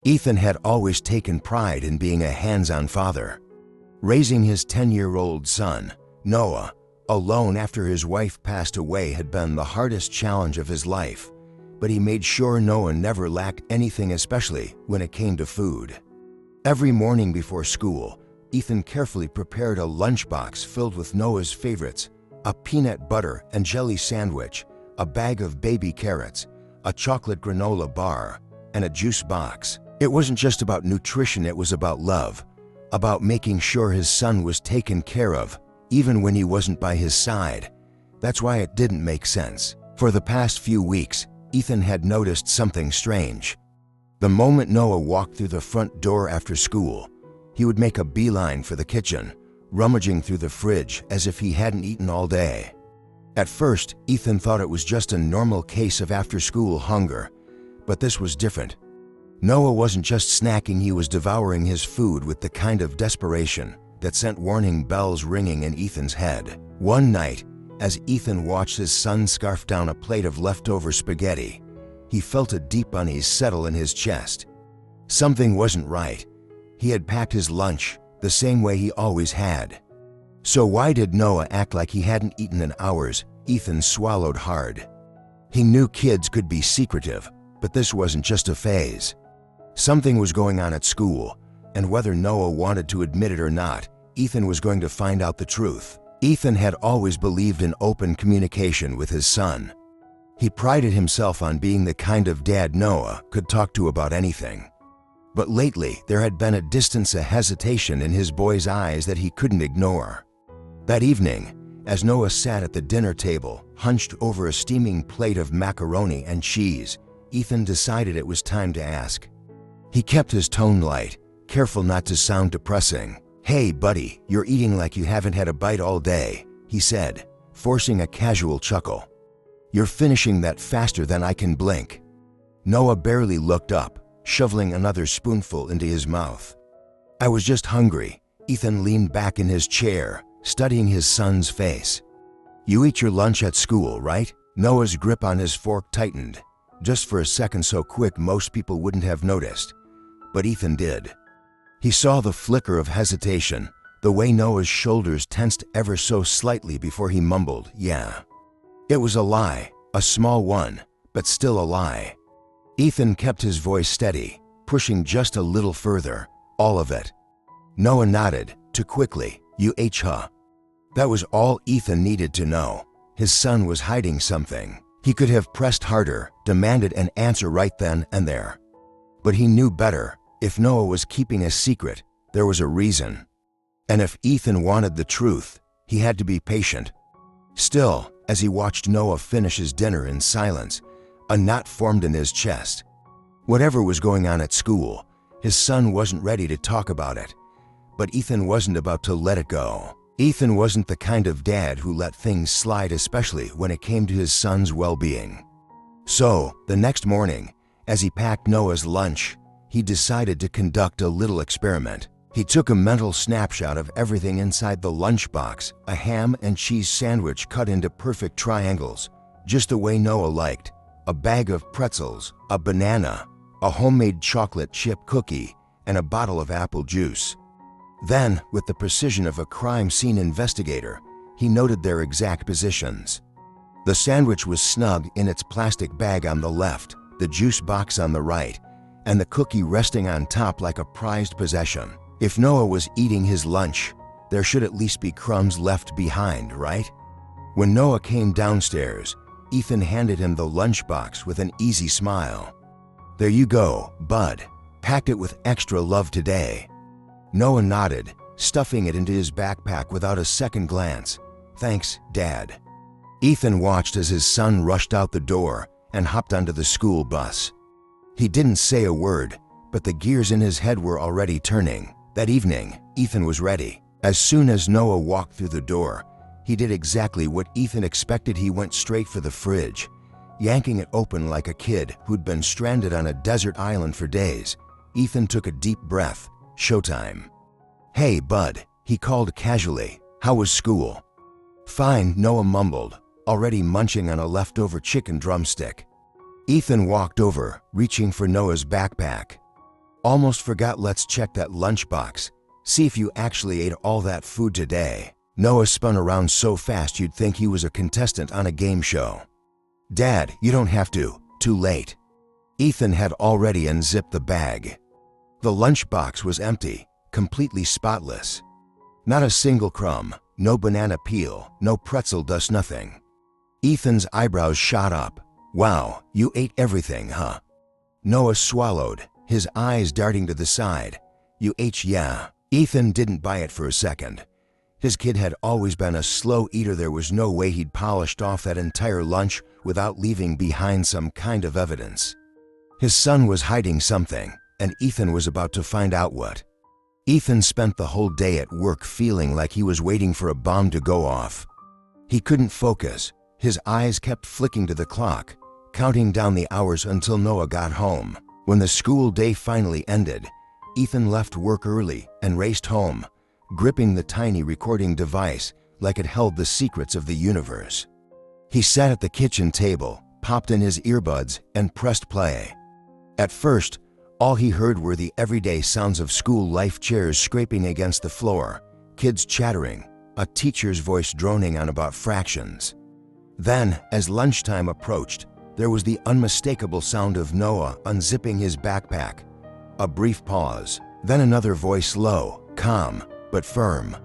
Ethan had always taken pride in being a hands-on father. Raising his 10-year-old son, Noah, alone after his wife passed away had been the hardest challenge of his life, but he made sure Noah never lacked anything, especially when it came to food. Every morning before school, Ethan carefully prepared a lunchbox filled with Noah's favorites: a peanut butter and jelly sandwich, a bag of baby carrots, a chocolate granola bar, and a juice box. It wasn't just about nutrition, it was about love, about making sure his son was taken care of, even when he wasn't by his side. That's why it didn't make sense. For the past few weeks, Ethan had noticed something strange. The moment Noah walked through the front door after school, he would make a beeline for the kitchen, rummaging through the fridge as if he hadn't eaten all day. At first, Ethan thought it was just a normal case of after-school hunger, but this was different. Noah wasn't just snacking, he was devouring his food with the kind of desperation that sent warning bells ringing in Ethan's head. One night, as Ethan watched his son scarf down a plate of leftover spaghetti, he felt a deep unease settle in his chest. Something wasn't right. He had packed his lunch the same way he always had. So why did Noah act like he hadn't eaten in hours? Ethan swallowed hard. He knew kids could be secretive, but this wasn't just a phase. Something was going on at school, and whether Noah wanted to admit it or not, Ethan was going to find out the truth. Ethan had always believed in open communication with his son. He prided himself on being the kind of dad Noah could talk to about anything. But lately, there had been a distance, a hesitation in his boy's eyes that he couldn't ignore. That evening, as Noah sat at the dinner table, hunched over a steaming plate of macaroni and cheese, Ethan decided it was time to ask. He kept his tone light, careful not to sound depressing. "Hey, buddy, you're eating like you haven't had a bite all day," he said, forcing a casual chuckle. "You're finishing that faster than I can blink." Noah barely looked up, shoveling another spoonful into his mouth. "I was just hungry." Ethan leaned back in his chair, studying his son's face. "You eat your lunch at school, right?" Noah's grip on his fork tightened, just for a second, so quick most people wouldn't have noticed. But Ethan did. He saw the flicker of hesitation, the way Noah's shoulders tensed ever so slightly before he mumbled, "Yeah." It was a lie, a small one, but still a lie. Ethan kept his voice steady, pushing just a little further. "All of it." Noah nodded, too quickly. "You ate, huh?" That was all Ethan needed to know. His son was hiding something. He could have pressed harder, demanded an answer right then and there. But he knew better. If Noah was keeping a secret, there was a reason. And if Ethan wanted the truth, he had to be patient. Still, as he watched Noah finish his dinner in silence, a knot formed in his chest. Whatever was going on at school, his son wasn't ready to talk about it. But Ethan wasn't about to let it go. Ethan wasn't the kind of dad who let things slide, especially when it came to his son's well-being. So, the next morning, as he packed Noah's lunch, he decided to conduct a little experiment. He took a mental snapshot of everything inside the lunchbox: a ham and cheese sandwich cut into perfect triangles, just the way Noah liked, a bag of pretzels, a banana, a homemade chocolate chip cookie, and a bottle of apple juice. Then, with the precision of a crime scene investigator, he noted their exact positions. The sandwich was snug in its plastic bag on the left, the juice box on the right, and the cookie resting on top like a prized possession. If Noah was eating his lunch, there should at least be crumbs left behind, right? When Noah came downstairs, Ethan handed him the lunchbox with an easy smile. "There you go, bud. Packed it with extra love today." Noah nodded, stuffing it into his backpack without a second glance. "Thanks, Dad." Ethan watched as his son rushed out the door and hopped onto the school bus. He didn't say a word, but the gears in his head were already turning. That evening, Ethan was ready. As soon as Noah walked through the door, he did exactly what Ethan expected. He went straight for the fridge, yanking it open like a kid who'd been stranded on a desert island for days. Ethan took a deep breath. Showtime. "Hey, bud," he called casually. "How was school?" "Fine," Noah mumbled, already munching on a leftover chicken drumstick. Ethan walked over, reaching for Noah's backpack. Almost forgot, let's check that lunchbox. See if you actually ate all that food today. Noah spun around so fast you'd think he was a contestant on a game show. Dad, you don't have to. Too late. Ethan had already unzipped the bag. The lunchbox was empty, completely spotless. Not a single crumb, no banana peel, no pretzel dust, nothing. Ethan's eyebrows shot up. Wow, you ate everything, huh? Noah swallowed, his eyes darting to the side. You ate, yeah. Ethan didn't buy it for a second. His kid had always been a slow eater. There was no way he'd polished off that entire lunch without leaving behind some kind of evidence. His son was hiding something, and Ethan was about to find out what. Ethan spent the whole day at work feeling like he was waiting for a bomb to go off. He couldn't focus. His eyes kept flicking to the clock, counting down the hours until Noah got home. When the school day finally ended, Ethan left work early and raced home, gripping the tiny recording device like it held the secrets of the universe. He sat at the kitchen table, popped in his earbuds, and pressed play. At first, all he heard were the everyday sounds of school life: chairs scraping against the floor, kids chattering, a teacher's voice droning on about fractions. Then, as lunchtime approached, there was the unmistakable sound of Noah unzipping his backpack. A brief pause, then another voice, low, calm, but firm.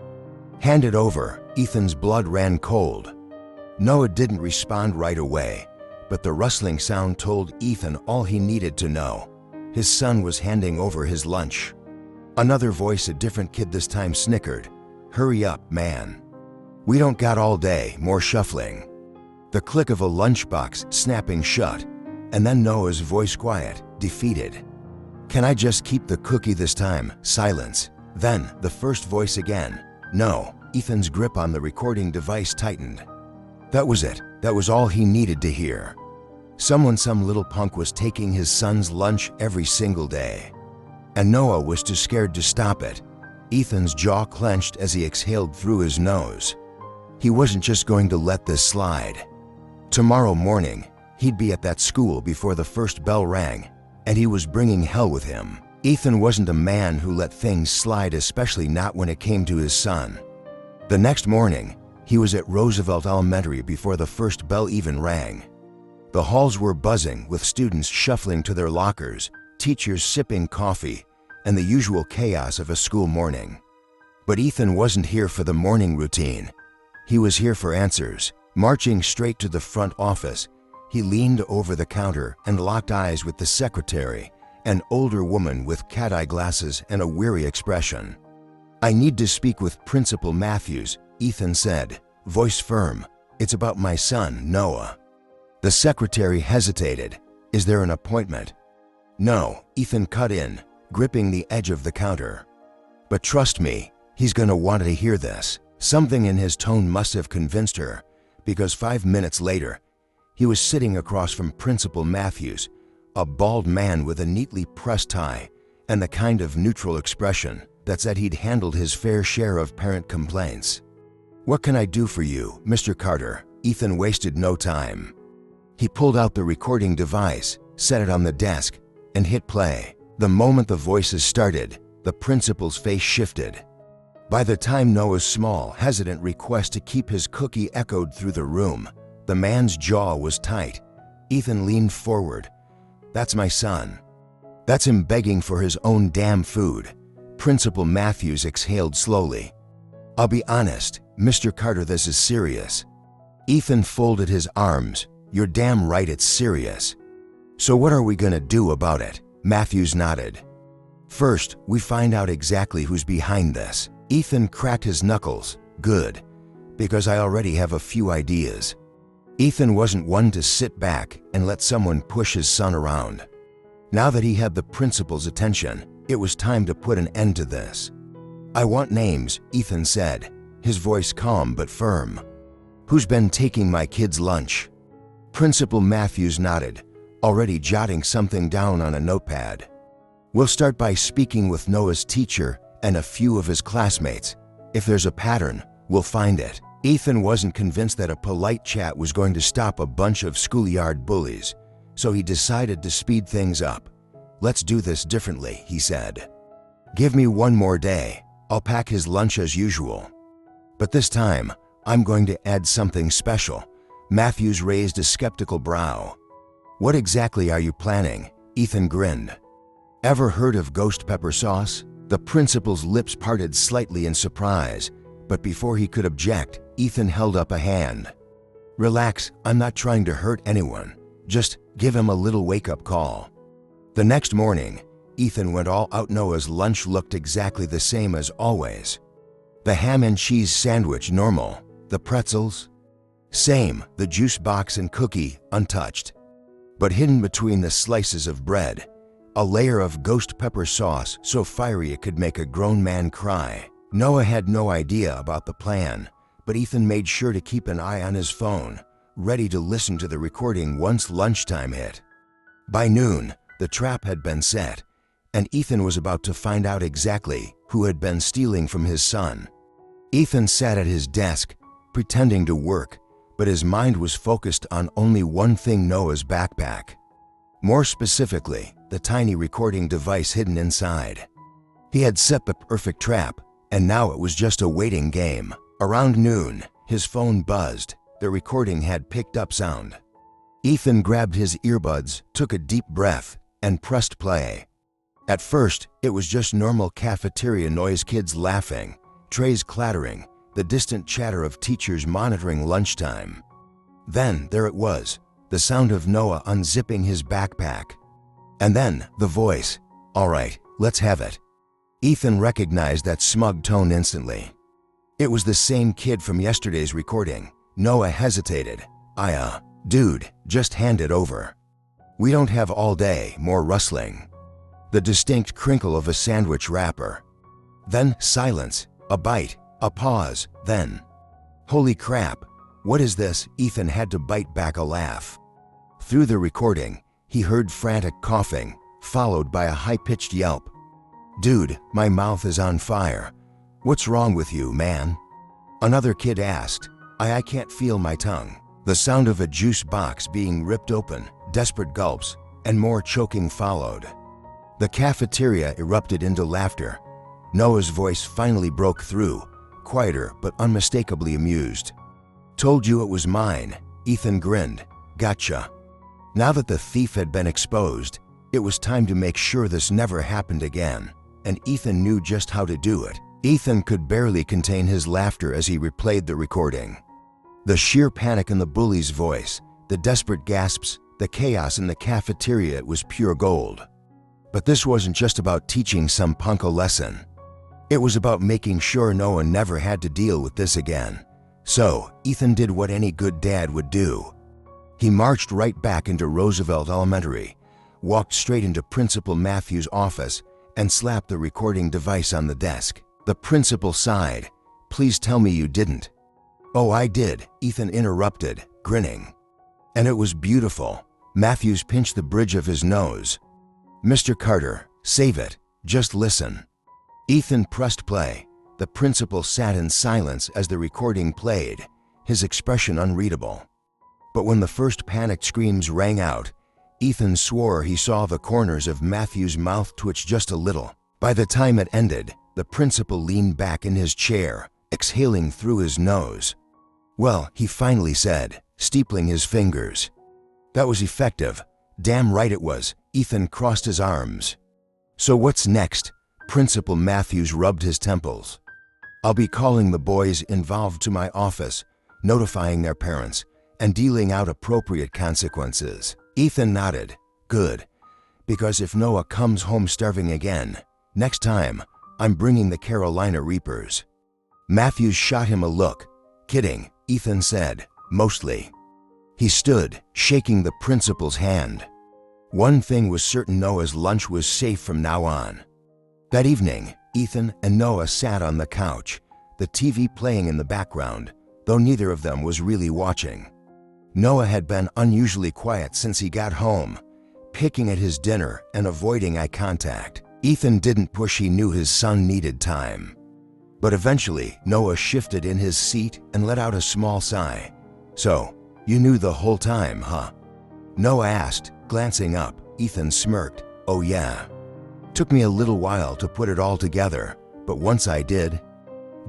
Hand it over. Ethan's blood ran cold. Noah didn't respond right away, but the rustling sound told Ethan all he needed to know. His son was handing over his lunch. Another voice, a different kid this time, snickered. Hurry up, man. We don't got all day. More shuffling. The click of a lunchbox snapping shut, and then Noah's voice, quiet, defeated. Can I just keep the cookie this time? Silence. Then, the first voice again. No. Ethan's grip on the recording device tightened. That was it. That was all he needed to hear. Some little punk was taking his son's lunch every single day. And Noah was too scared to stop it. Ethan's jaw clenched as he exhaled through his nose. He wasn't just going to let this slide. Tomorrow morning, he'd be at that school before the first bell rang, and he was bringing hell with him. Ethan wasn't a man who let things slide, especially not when it came to his son. The next morning, he was at Roosevelt Elementary before the first bell even rang. The halls were buzzing with students shuffling to their lockers, teachers sipping coffee, and the usual chaos of a school morning. But Ethan wasn't here for the morning routine. He was here for answers. Marching straight to the front office, he leaned over the counter and locked eyes with the secretary, an older woman with cat-eye glasses and a weary expression. I need to speak with Principal Matthews, Ethan said, voice firm. It's about my son, Noah. The secretary hesitated. Is there an appointment? No, Ethan cut in, gripping the edge of the counter. But trust me, he's gonna want to hear this. Something in his tone must have convinced her, because 5 minutes later, he was sitting across from Principal Matthews, a bald man with a neatly pressed tie and the kind of neutral expression that said he'd handled his fair share of parent complaints. What can I do for you, Mr. Carter? Ethan wasted no time. He pulled out the recording device, set it on the desk, and hit play. The moment the voices started, the principal's face shifted. By the time Noah's small, hesitant request to keep his cookie echoed through the room, the man's jaw was tight. Ethan leaned forward. That's my son. That's him begging for his own damn food. Principal Matthews exhaled slowly. I'll be honest, Mr. Carter, this is serious. Ethan folded his arms. You're damn right it's serious. So what are we gonna do about it? Matthews nodded. First, we find out exactly who's behind this. Ethan cracked his knuckles. Good, because I already have a few ideas. Ethan wasn't one to sit back and let someone push his son around. Now that he had the principal's attention, it was time to put an end to this. I want names, Ethan said, his voice calm but firm. Who's been taking my kid's lunch? Principal Matthews nodded, already jotting something down on a notepad. We'll start by speaking with Noah's teacher and a few of his classmates. If there's a pattern, we'll find it. Ethan wasn't convinced that a polite chat was going to stop a bunch of schoolyard bullies, so he decided to speed things up. let's do this differently, he said. Give me one more day. I'll pack his lunch as usual. But this time, I'm going to add something special. Matthews raised a skeptical brow. What exactly are you planning? Ethan grinned. Ever heard of ghost pepper sauce? The principal's lips parted slightly in surprise, but before he could object, Ethan held up a hand. Relax, I'm not trying to hurt anyone. Just give him a little wake-up call. The next morning, Ethan went all out. Noah's lunch looked exactly the same as always. The ham and cheese sandwich normal, the pretzels same, the juice box and cookie untouched. But hidden between the slices of bread, a layer of ghost pepper sauce so fiery it could make a grown man cry. Noah had no idea about the plan, but Ethan made sure to keep an eye on his phone, ready to listen to the recording once lunchtime hit. By noon, the trap had been set, and Ethan was about to find out exactly who had been stealing from his son. Ethan sat at his desk, pretending to work, but his mind was focused on only one thing: Noah's backpack. More specifically, the tiny recording device hidden inside. He had set the perfect trap, and now it was just a waiting game. Around noon, his phone buzzed. The recording had picked up sound. Ethan grabbed his earbuds, took a deep breath, and pressed play. At first, it was just normal cafeteria noise: kids laughing, trays clattering, the distant chatter of teachers monitoring lunchtime. Then there it was, the sound of Noah unzipping his backpack. And then the voice, "All right, let's have it." Ethan recognized that smug tone instantly. It was the same kid from yesterday's recording. Noah hesitated. Dude, just hand it over. We don't have all day." More rustling. The distinct crinkle of a sandwich wrapper. Then silence, a bite, a pause, then, "Holy crap, what is this?" Ethan had to bite back a laugh. Through the recording, he heard frantic coughing, followed by a high-pitched yelp. "Dude, my mouth is on fire. What's wrong with you, man?" Another kid asked. I can't feel my tongue." The sound of a juice box being ripped open, desperate gulps, and more choking followed. The cafeteria erupted into laughter. Noah's voice finally broke through, quieter but unmistakably amused. "Told you it was mine." Ethan grinned. "Gotcha." Now that the thief had been exposed, it was time to make sure this never happened again, and Ethan knew just how to do it. Ethan could barely contain his laughter as he replayed the recording. The sheer panic in the bully's voice, the desperate gasps, the chaos in the cafeteria, it was pure gold. But this wasn't just about teaching some punk a lesson. It was about making sure Noah never had to deal with this again. So, Ethan did what any good dad would do. He marched right back into Roosevelt Elementary, walked straight into Principal Matthews' office, and slapped the recording device on the desk. The principal sighed. "Please tell me you didn't." "Oh, I did," Ethan interrupted, grinning. "And it was beautiful." Matthews pinched the bridge of his nose. "Mr. Carter, save it. Just listen." Ethan pressed play. The principal sat in silence as the recording played, his expression unreadable. But when the first panicked screams rang out, Ethan swore he saw the corners of Matthews' mouth twitch just a little. By the time it ended, the principal leaned back in his chair, exhaling through his nose. "Well," he finally said, steepling his fingers. "That was effective. Damn right it was." Ethan crossed his arms. "So what's next?" Principal Matthews rubbed his temples. "I'll be calling the boys involved to my office, notifying their parents, and dealing out appropriate consequences." Ethan nodded. "Good. Because if Noah comes home starving again, next time, I'm bringing the Carolina Reapers." Matthews shot him a look. "Kidding," Ethan said, "mostly." He stood, shaking the principal's hand. One thing was certain: Noah's lunch was safe from now on. That evening, Ethan and Noah sat on the couch, the TV playing in the background, though neither of them was really watching. Noah had been unusually quiet since he got home, picking at his dinner and avoiding eye contact. Ethan didn't push, he knew his son needed time. But eventually, Noah shifted in his seat and let out a small sigh. "So, you knew the whole time, huh?" Noah asked, glancing up. Ethan smirked. Oh yeah. Took me a little while to put it all together, but once I did,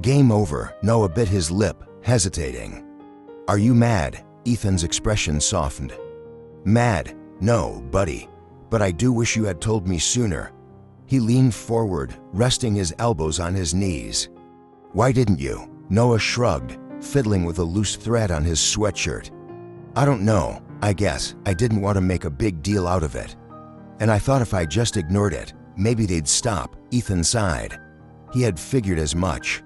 game over. Noah bit his lip, hesitating. Are you mad? Ethan's expression softened. Mad? No, buddy, but I do wish you had told me sooner. He leaned forward, resting his elbows on his knees. Why didn't you? Noah shrugged, fiddling with a loose thread on his sweatshirt. I don't know. I guess I didn't want to make a big deal out of it. And I thought if I just ignored it, maybe they'd stop. Ethan sighed. He had figured as much.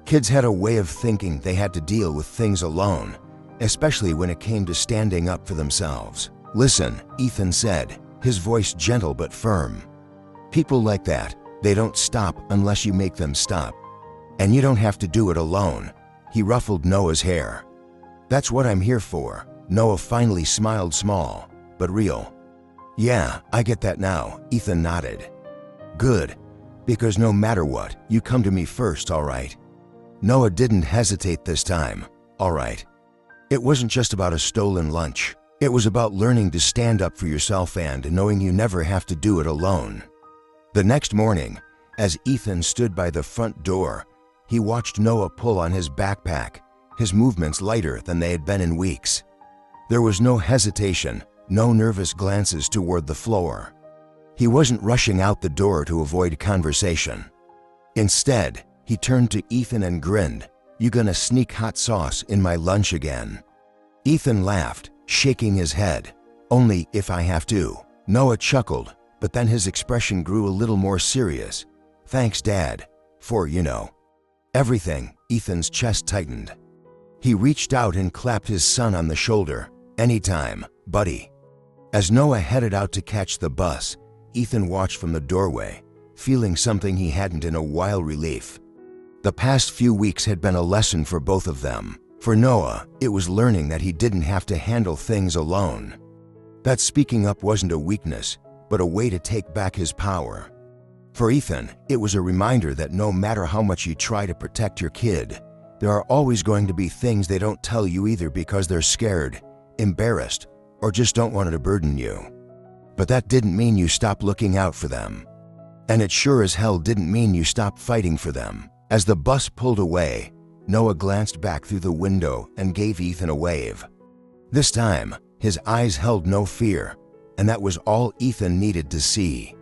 Kids had a way of thinking they had to deal with things alone, especially when it came to standing up for themselves. Listen, Ethan said, his voice gentle but firm. People like that, they don't stop unless you make them stop. And you don't have to do it alone. He ruffled Noah's hair. That's what I'm here for. Noah finally smiled, small, but real. Yeah, I get that now, Ethan nodded. Good, because no matter what, you come to me first, all right? Noah didn't hesitate this time. All right. It wasn't just about a stolen lunch. It was about learning to stand up for yourself and knowing you never have to do it alone. The next morning, as Ethan stood by the front door, he watched Noah pull on his backpack, his movements lighter than they had been in weeks. There was no hesitation, no nervous glances toward the floor. He wasn't rushing out the door to avoid conversation. Instead, he turned to Ethan and grinned. You gonna sneak hot sauce in my lunch again? Ethan laughed, shaking his head. Only if I have to. Noah chuckled, but then his expression grew a little more serious. Thanks, Dad, for, everything. Ethan's chest tightened. He reached out and clapped his son on the shoulder. Anytime, buddy. As Noah headed out to catch the bus, Ethan watched from the doorway, feeling something he hadn't in a while: relief. The past few weeks had been a lesson for both of them. For Noah, it was learning that he didn't have to handle things alone. That speaking up wasn't a weakness, but a way to take back his power. For Ethan, it was a reminder that no matter how much you try to protect your kid, there are always going to be things they don't tell you, either because they're scared, embarrassed, or just don't want to burden you. But that didn't mean you stopped looking out for them. And it sure as hell didn't mean you stopped fighting for them. As the bus pulled away, Noah glanced back through the window and gave Ethan a wave. This time, his eyes held no fear, and that was all Ethan needed to see.